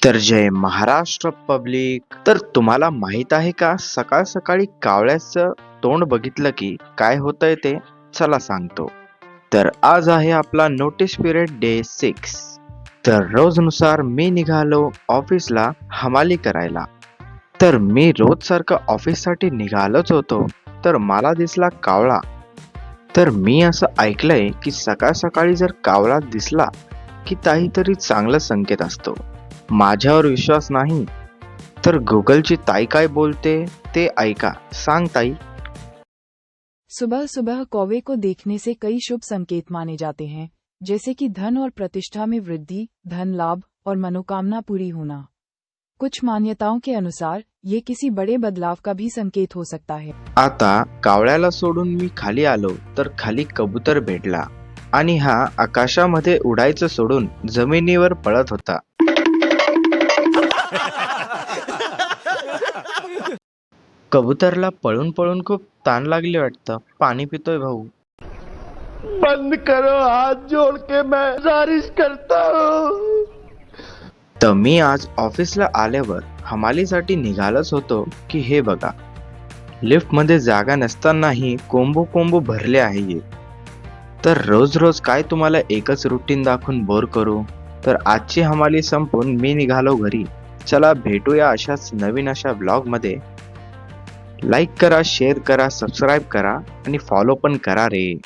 तर जय महाराष्ट्र पब्लिक. तर तुम्हाला माहित आहे का, सकाळ सकाळी कावळ्याचं तोंड बघितलं की काय होतंय ते? चला सांगतो. तर आज आहे आपला नोटीस पिरियड डे 6. तर रोजनुसार मी निघालो ऑफिसला हमाली करायला. तर मी रोज सारखं ऑफिससाठी निघालोच होतो, तर मला दिसला कावळा. तर मी असं ऐकलंय की सकाळ सकाळी जर कावळा दिसला की काहीतरी चांगला संकेत असतो. माझ्यावर विश्वास नाही तर गुगलची ताई काय बोलते ते ऐका. सांग ताई. सुबह सुबह कौवे को देखने से कई शुभ संकेत माने जाते हैं, जैसे कि धन और प्रतिष्ठा में वृद्धि, धन लाभ और मनोकामना पूरी होना। कुछ मान्यताओं के अनुसार ये किसी बड़े बदलाव का भी संकेत हो सकता है। आता कावळ्याला सोडून मी खाली आलो तर खाली कबूतर भेटला आणि हा आकाशामध्ये उडायचं सोडून जमिनीवर पळत होता. कबूतरला पळून पळून खूप ताण लागली वाटतं. पाणी पितोय भाऊ. बंद करो, हाथ जोड़ के मैं गुजारिश करता हूँ। तर मी आज ऑफिसला आल्यावर हमालीसाठी निघालच होतो की हे बघा, लिफ्टमध्ये जागा नसतानाही कोंबो कोंबो भरले आहे. तर रोज रोज काय तुम्हाला एकच रुटीन दाखवून बोर करू? तर आजची हमाली संपून मी निघालो घरी. चला भेटूया अशाच नवीन अशा ब्लॉगमध्ये. लाईक करा, शेअर करा, सबस्क्राईब करा आणि फॉलो पण करा रे.